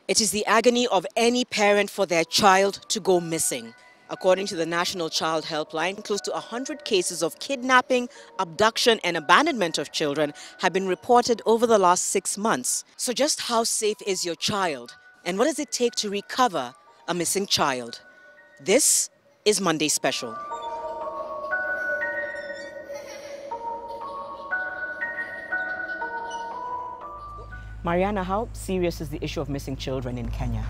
It is the agony of any parent for their child to go missing. According to the National Child Helpline, close to 100 cases of kidnapping, abduction and abandonment of children have been reported over the last 6 months. So just how safe is your child? And what does it take to recover a missing child? This is Monday Special. Mariana, how serious is the issue of missing children in Kenya?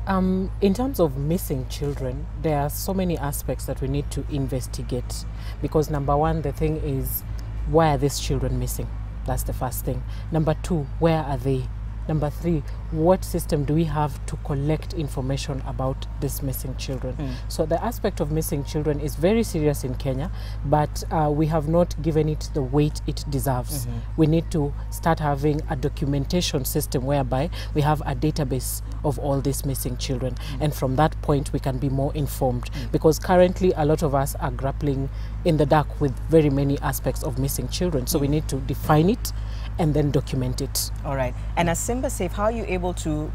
In terms of missing children, there are so many aspects that we need to investigate, because number one, the thing is, why are these children missing? That's the first thing. Number two, where are they? Number three, what system do we have to collect information about these missing children? So the aspect of missing children is very serious in Kenya, but we have not given it the weight it deserves. We need to start having a documentation system whereby we have a database of all these missing children. And from that point, we can be more informed, because currently a lot of us are grappling in the dark with very many aspects of missing children. So we need to define it and then document it. All right. And as Simba Safe, how are you able to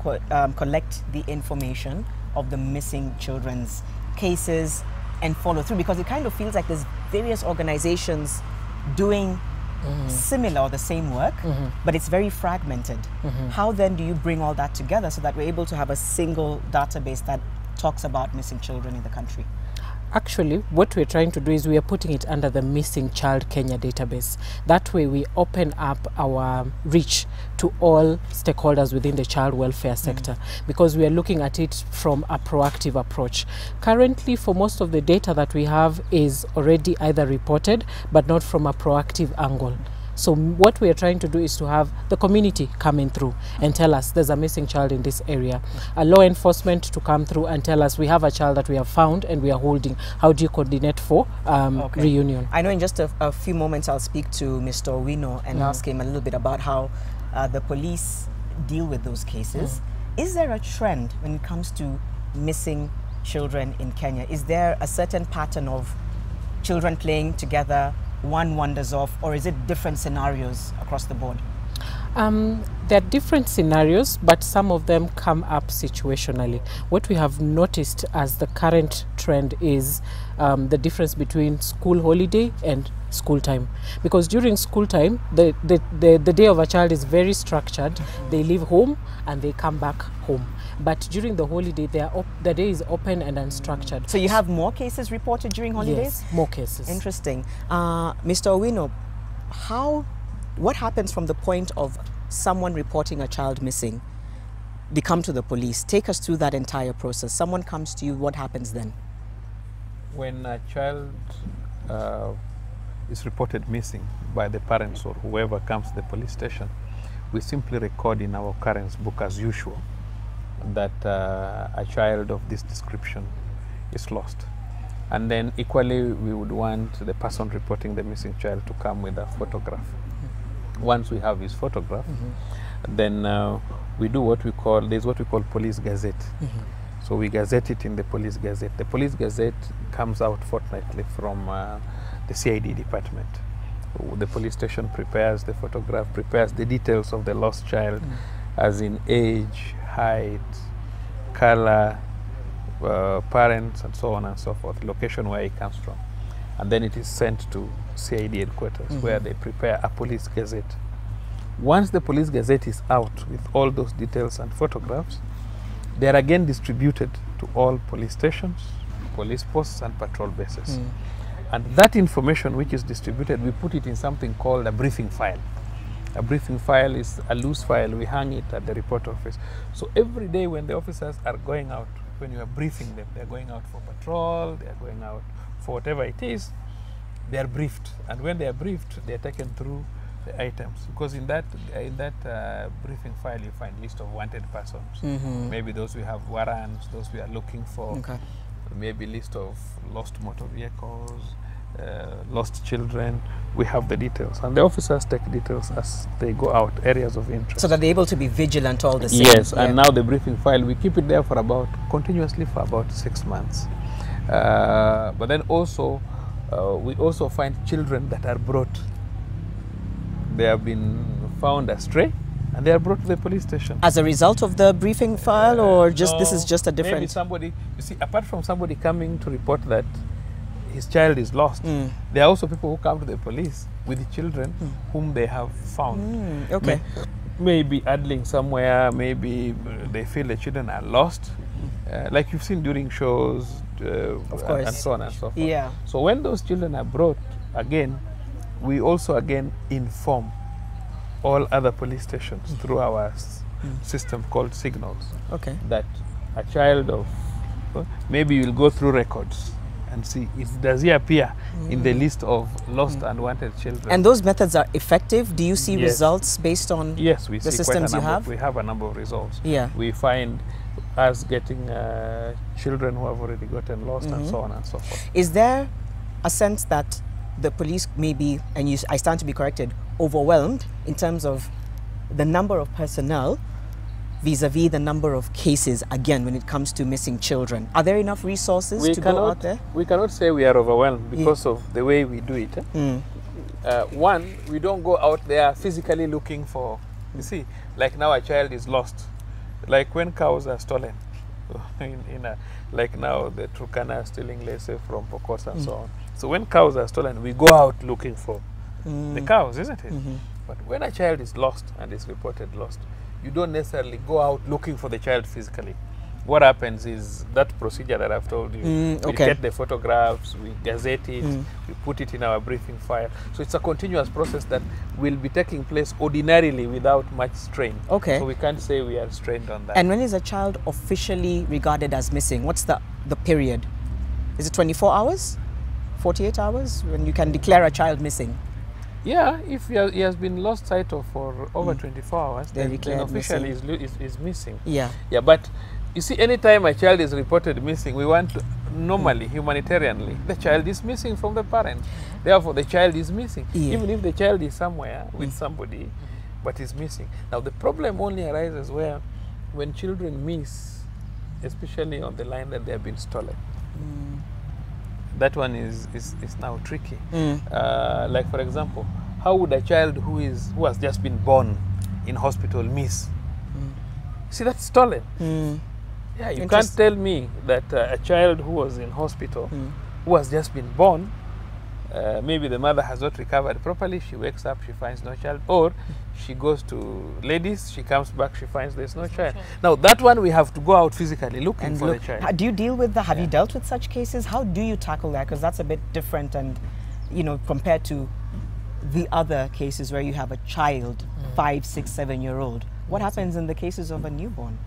collect the information of the missing children's cases and follow through? Because it kind of feels like there's various organizations doing similar or the same work, but it's very fragmented. How then do you bring all that together so that we're able to have a single database that talks about missing children in the country? Actually, what we're trying to do is we are putting it under the Missing Child Kenya database. That way we open up our reach to all stakeholders within the child welfare sector, because we are looking at it from a proactive approach. Currently, for most of the data that we have is already either reported, but not from a proactive angle. So what we are trying to do is to have the community coming through and tell us there's a missing child in this area. A law enforcement to come through and tell us we have a child that we have found and we are holding. How do you coordinate for reunion? I know in just a few moments I'll speak to Mr. Owino and ask him a little bit about how the police deal with those cases. Is there a trend when it comes to missing children in Kenya? Is there a certain pattern of children playing together, one wanders off, or is it different scenarios across the board? There are different scenarios, but some of them come up situationally. What we have noticed as the current trend is the difference between school holiday and school time. Because during school time, the day of a child is very structured. They leave home and they come back home. But during the holiday, the day is open and unstructured. So you have more cases reported during holidays? Yes, more cases. Interesting. Mr. Owino, what happens from the point of someone reporting a child missing? They come to the police. Take us through that entire process. Someone comes to you, what happens then? When a child is reported missing by the parents or whoever comes to the police station, we simply record in our occurrence book as usual that a child of this description is lost. And then equally we would want the person reporting the missing child to come with a photograph. Once we have his photograph, then we do what we call police gazette. So we gazette it in the police gazette. The police gazette comes out fortnightly from the CID department. The police station prepares the photograph, prepares the details of the lost child, as in age, height, color, parents, and so on and so forth, location where he comes from. And then it is sent to CID headquarters, where they prepare a police gazette. Once the police gazette is out with all those details and photographs, they are again distributed to all police stations, police posts, and patrol bases. And that information which is distributed, we put it in something called a briefing file. A briefing file is a loose file. We hang it at the report office. So every day when the officers are going out, when you are briefing them, they are going out for patrol, they are going out for whatever it is, they are briefed. And when they are briefed, they are taken through the items. Because in that briefing file, you find list of wanted persons. Maybe those we have warrants, those we are looking for. Maybe list of lost motor vehicles, lost children. We have the details, and the officers take details as they go out, areas of interest. So that they're able to be vigilant all the same. Yes, and now the briefing file, we keep it there for continuously for about 6 months. But then also, we also find children that are brought. They have been found astray and they are brought to the police station. As a result of the briefing file, or just this No, is just a different? Maybe somebody, you see, apart from somebody coming to report that his child is lost, Mm. there are also people who come to the police with the children whom they have found. Okay. Maybe idling somewhere, maybe they feel the children are lost, like you've seen during shows, Of course. and so on and so forth. Yeah. So when those children are brought, again, we also again inform all other police stations through our system called Signals Okay. that a child of, maybe you'll go through records and see, does he appear in the list of lost and wanted children? And those methods are effective? Do you see Yes. results based on? Yes, we the see systems you quite a number. have? We have a number of results. Yeah. We find us getting children who have already gotten lost and so on and so forth. Is there a sense that the police may be, and I stand to be corrected, overwhelmed in terms of the number of personnel vis-a-vis the number of cases, again, when it comes to missing children? Are there enough resources to go out there? We cannot say we are overwhelmed because of the way we do it. One, we don't go out there physically looking for, you see, like now a child is lost. Like when cows are stolen, like now the Turkana are stealing, let's say, from Pokot and so on. So when cows are stolen, we go out looking for the cows, isn't it? But when a child is lost and is reported lost, you don't necessarily go out looking for the child physically. What happens is that procedure that I've told you. We okay. get the photographs, we gazette it, we put it in our briefing file. So it's a continuous process that will be taking place ordinarily without much strain. Okay. So we can't say we are strained on that. And when is a child officially regarded as missing? What's the period? Is it 24 hours? 48 hours? When you can declare a child missing? yeah, if he has been lost sight of for over 24 hours, They're then declared officially is missing. Yeah. Yeah, but you see, anytime a child is reported missing, we want to, normally, humanitarianly, the child is missing from the parent. Therefore, the child is missing. Yeah. Even if the child is somewhere with somebody, but is missing. Now, the problem only arises when children miss, especially on the line that they have been stolen. That one is now tricky. Like, for example, how would a child who has just been born in hospital miss? See, that's stolen. Yeah, you can't tell me that a child who was in hospital, who has just been born, maybe the mother has not recovered properly, she wakes up, she finds no child, or she goes to ladies, she comes back, she finds there's no child. Now, that one we have to go out physically looking for the child. Do you deal with that? Have you dealt with such cases? How do you tackle that? Because that's a bit different, and compared to the other cases where you have a child, 5, 6, 7-year-old. What happens in the cases of a newborn?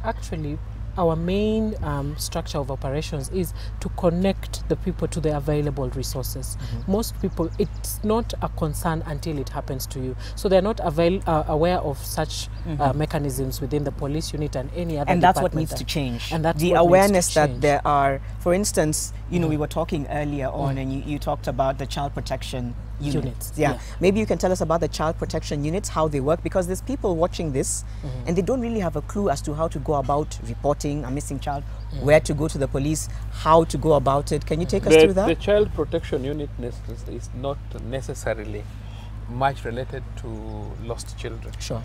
Actually, our main structure of operations is to connect the people to the available resources. Most people, it's not a concern until it happens to you. So they're not aware of such mechanisms within the police unit and any other And that's what department needs to change. And that's the what awareness needs to that change. there are, for instance, we were talking earlier on, and you talked about the child protection units. Yeah. Maybe you can tell us about the child protection units, how they work, because there's people watching this and they don't really have a clue as to how to go about reporting a missing child, where to go to the police, how to go about it. Can you take us through that? The child protection unit is not necessarily much related to lost children. Sure.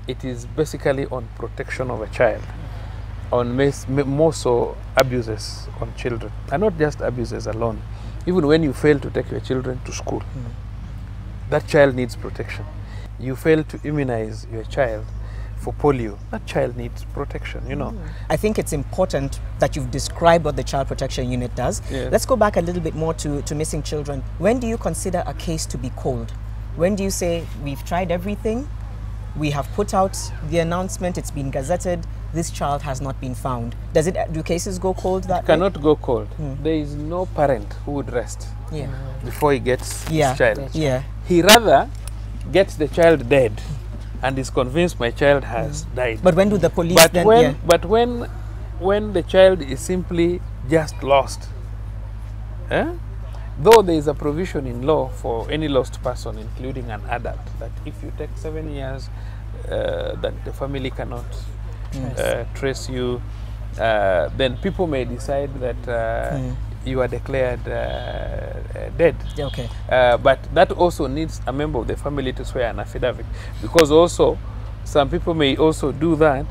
It is basically on protection of a child, on more so abuses on children, and not just abuses alone. Even when you fail to take your children to school, that child needs protection. You fail to immunize your child for polio, that child needs protection, I think it's important that you've described what the child protection unit does. Yes. Let's go back a little bit more to missing children. When do you consider a case to be cold? When do you say, we've tried everything, we have put out the announcement, it's been gazetted, this child has not been found? Do cases go cold that way? Cannot go cold. There is no parent who would rest before he gets his child. Yeah. He rather gets the child dead and is convinced my child has died. But when do the police But when the child is simply just lost, though there is a provision in law for any lost person, including an adult, that if you take 7 years, that the family cannot trace you, then people may decide that you are declared dead. Okay. But that also needs a member of the family to swear an affidavit, because also some people may also do that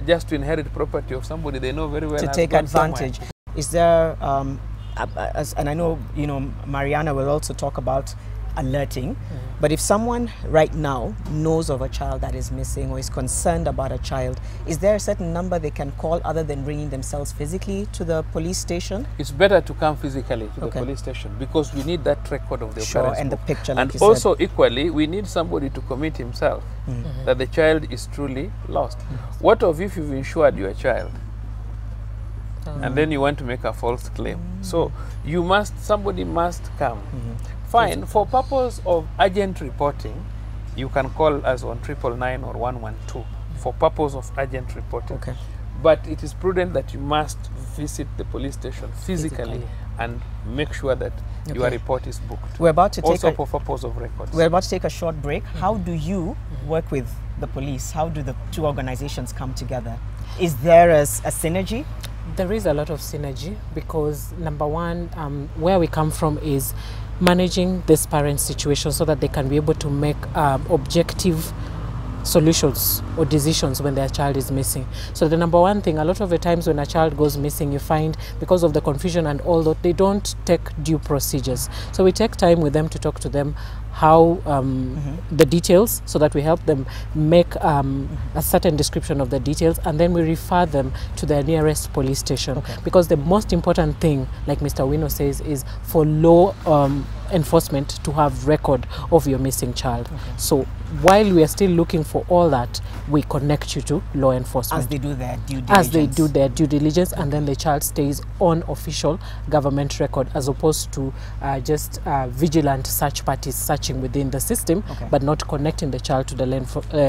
just to inherit property of somebody they know very well. To take advantage. Is there, and I know, you know, Mariana will also talk about alerting, but if someone right now knows of a child that is missing or is concerned about a child, is there a certain number they can call other than bringing themselves physically to the police station? It's better to come physically to the police station, because we need that record of the occurrence and book. the picture, like and you also said. Equally, we need somebody to commit himself that the child is truly lost. What of if you've insured your child and then you want to make a false claim? So you must, somebody must come. Fine, for purpose of urgent reporting, you can call us on 999 or 112 for purpose of urgent reporting. Okay. But it is prudent that you must visit the police station physically and make sure that your report is booked. We're about to take also for purpose of records. We're about to take a short break. How do you work with the police? How do the two organizations come together? Is there a synergy? There is a lot of synergy, because number one, where we come from is managing this parent situation so that they can be able to make objective solutions or decisions when their child is missing. So the number one thing, a lot of the times when a child goes missing, you find because of the confusion and all that, they don't take due procedures. So we take time with them to talk to them how the details, so that we help them make a certain description of the details, and then we refer them to their nearest police station. Because the most important thing, like Mr. Wino says, is for law enforcement to have record of your missing child. So while we are still looking for all that, we connect you to law enforcement. As they do their due diligence. As they do their due diligence, and then the child stays on official government record, as opposed to just vigilant search parties searching within the system, but not connecting the child to the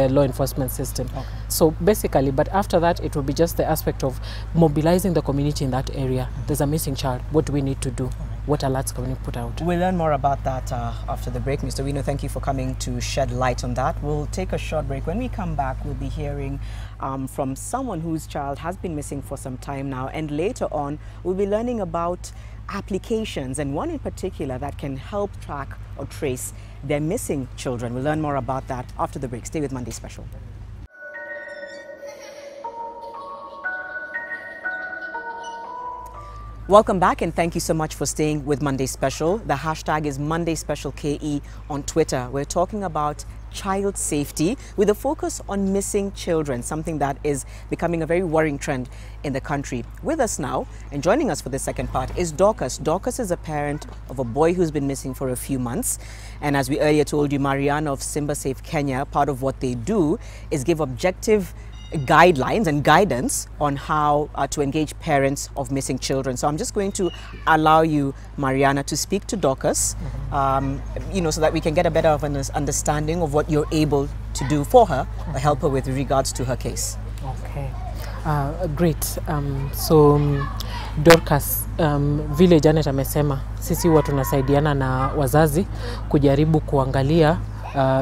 law enforcement system. So basically, but after that, it will be just the aspect of mobilizing the community in that area. There's a missing child. What do we need to do? What alerts can we put out? We'll learn more about that after the break. Mr. Wino, thank you for coming to shed light on that. We'll take a short break. When we come back, we'll be hearing from someone whose child has been missing for some time now. And later on, we'll be learning about applications, and one in particular that can help track or trace their missing children. We'll learn more about that after the break. Stay with Monday Special. Welcome back, and thank you so much for staying with Monday Special. The hashtag is Monday Special KE on Twitter. We're talking about child safety with a focus on missing children, something that is becoming a very worrying trend in the country. With us now, and joining us for the second part, is Dorcas. Dorcas is a parent of a boy who's been missing for a few months. And as we earlier told you, Mariana of Simba Safe Kenya, part of what they do is give objective guidelines and guidance on how to engage parents of missing children. So I'm just going to allow you, Mariana, to speak to Dorcas, you know, so that we can get a better of an understanding of what you're able to do for her or help her with regards to her case. Okay, great. So Dorcas, vile Janet amesema, sisi huwa tunasaidiana na wazazi kujaribu kuangalia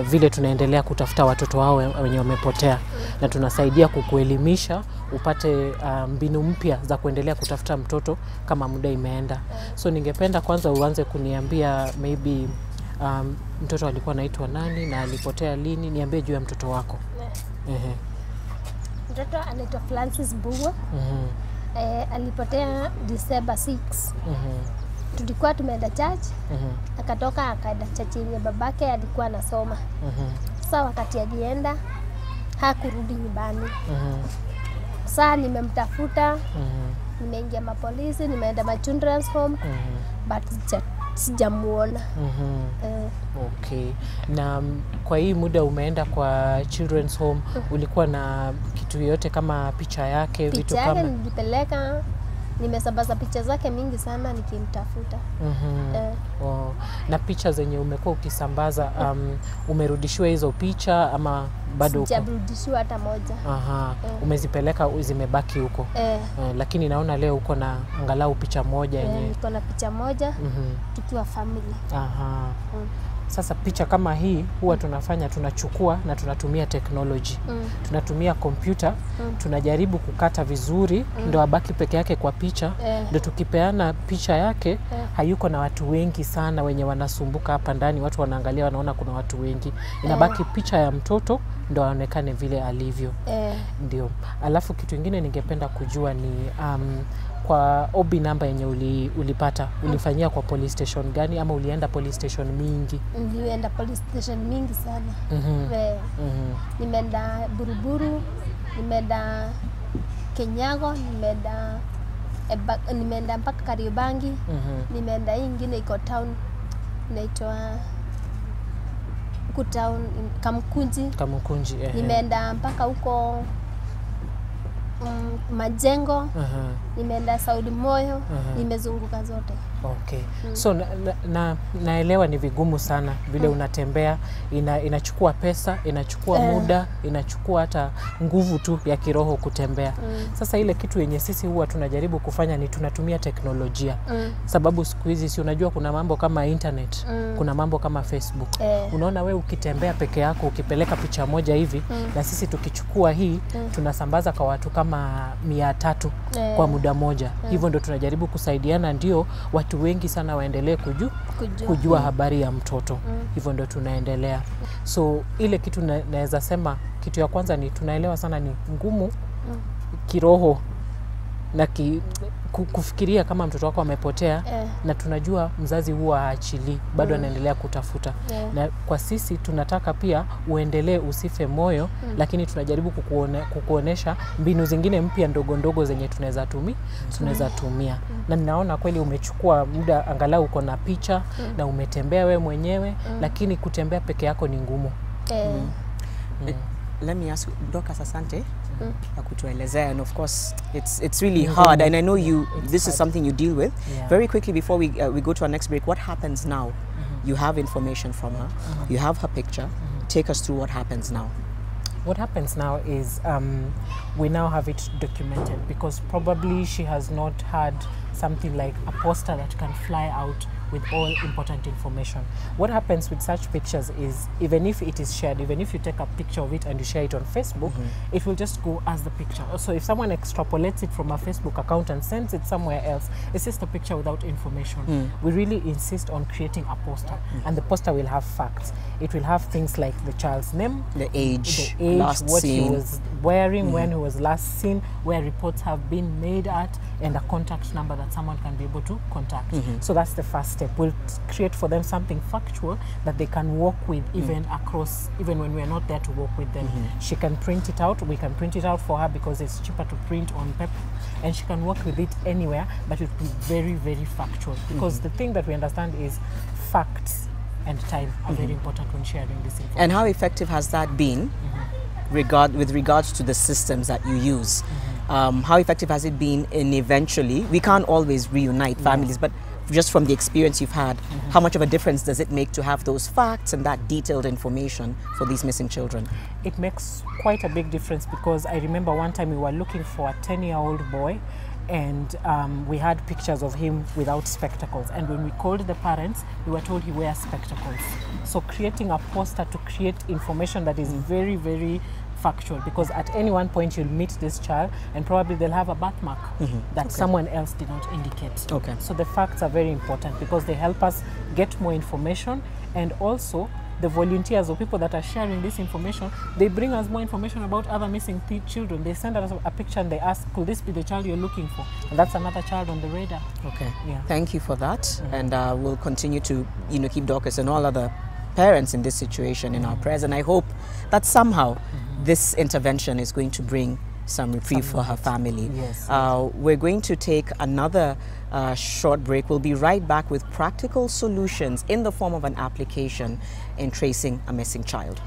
vile tunaendelea kutafuta watoto wao wenye wamepotea, na tunasaidia kukuelimisha upate mbinu mpya za kuendelea kutafuta mtoto kama muda imeenda. So ningependa kwanza uanze kuniambia maybe mtoto alikuwa anaitwa nani na alipotea lini. Niambie juu ya mtoto wako. Mtoto anaitwa Francis Mbugua. Alipotea December 6. Tulikuwa tumeenda church, akatoka akaenda church yenye babake alikuwa anasoma. Sasa wakati alienda hakurudi nyumbani. Sasa nimemtafuta, nimeingia mapolisi, nimeenda ma children's home, but sijamuona. Okay. Na kwa hii muda umeenda kwa children's home, ulikuwa na kitu yote kama picha yake, vitu kama? Picha yake nilipeleka, nimesambaza picha zake mingi sana nikimtafuta. Na picha zenye umekuwa ukisambaza, umerudishiwa hizo picha ama bado uko? Sijarudishiwa hata moja. Umezipeleka, zimebaki huko? Lakini naona leo uko na angalau picha moja yenye. Niko na picha moja tukiwa family. Sasa picha kama hii huwa tunachukua na tunatumia technology. Tunatumia kompyuta, tunajaribu kukata vizuri ndo abaki peke yake kwa picha. Ndo tukipeana picha yake hayuko na watu wengi sana wenye wanasumbuka hapa ndani, watu wanaangalia wanaona kuna watu wengi. Inabaki picha ya mtoto ndo aonekane vile alivyo. Ndio. Alafu kitu kingine ningependa kujua ni kwa OB namba yenye ulipata, ulifanyia kwa police station gani ama ulienda police station mingi? Nilienda police station mingi sana. Nimeenda Buruburu, nimeenda Kenyago, nimeenda mpaka Kariobangi, nimeenda hii ingine iko town inaitwa town Kamukunji. Nimeenda mpaka huko Majengo, nimeenda Saudi Moyo, nimezunguka zote. Okay. So naelewa ni vigumu sana vile unatembea, inachukua pesa, inachukua muda, inachukua hata nguvu tu ya kiroho kutembea. Sasa ile kitu yenye sisi huwa tunajaribu kufanya ni tunatumia teknolojia. Sababu siku hizi si unajua kuna mambo kama internet, kuna mambo kama Facebook. Unaona we ukitembea peke yako, ukipeleka picha moja hivi, na sisi tukichukua hii, tunasambaza kwa watu kama 300 kwa muda moja. Hivyo ndo tunajaribu kusaidiana ndio watu wengi sana waendelee kujua habari ya mtoto. Hivyo ndo tunaendelea. So ile kitu naweza sema, kitu ya kwanza ni tunaelewa sana ni ngumu kiroho na kufikiria kama mtoto wako amepotea, na tunajua mzazi huwa haachili, bado anaendelea kutafuta. Na kwa sisi tunataka pia uendelee, usife moyo, lakini tunajaribu kukuonesha mbinu zingine mpya ndogo ndogo zenye tunaweza tumia. Na ninaona kweli umechukua muda, angalau uko na picha na umetembea we mwenyewe, lakini kutembea peke yako ni ngumu. Let me ask you, Dorcas, asante kutuelezea, and of course it's really hard, and I know this is something you deal with. Very quickly before we go to our next break, what happens now? You have information from her, you have her picture. Take us through what happens now. What happens now is we now have it documented, because probably she has not had something like a poster that can fly out with all important information. What happens with such pictures is, even if it is shared, even if you take a picture of it and you share it on Facebook, it will just go as the picture. So if someone extrapolates it from a Facebook account and sends it somewhere else, it's just a picture without information. We really insist on creating a poster, and the poster will have facts. It will have things like the child's name, the age what he was wearing, when he was last seen, where reports have been made at, and a contact number that someone can be able to contact. So that's the first step. We'll create for them something factual that they can work with even when we're not there to work with them. She can print it out, we can print it out for her because it's cheaper to print on paper, and she can work with it anywhere, but it will be very, very factual, because the thing that we understand is facts and time are very important when sharing this information. And how effective has that been with regards to the systems that you use? How effective has it been in eventually, we can't always reunite families, but just from the experience you've had, how much of a difference does it make to have those facts and that detailed information for these missing children? It makes quite a big difference, because I remember one time we were looking for a 10-year-old boy, and we had pictures of him without spectacles, and when we called the parents, we were told he wears spectacles. So creating a poster to create information that is very, very factual, because at any one point you'll meet this child and probably they'll have a birthmark that someone else did not indicate. So the facts are very important, because they help us get more information, and also the volunteers or people that are sharing this information, they bring us more information about other missing children. They send us a picture and they ask, could this be the child you're looking for? And that's another child on the radar. Thank you for that. And we'll continue to keep Dorcas and all other parents in this situation in our prayers, and I hope that somehow this intervention is going to bring some reprieve for her family. We're going to take another short break. We'll be right back with practical solutions in the form of an application in tracing a missing child.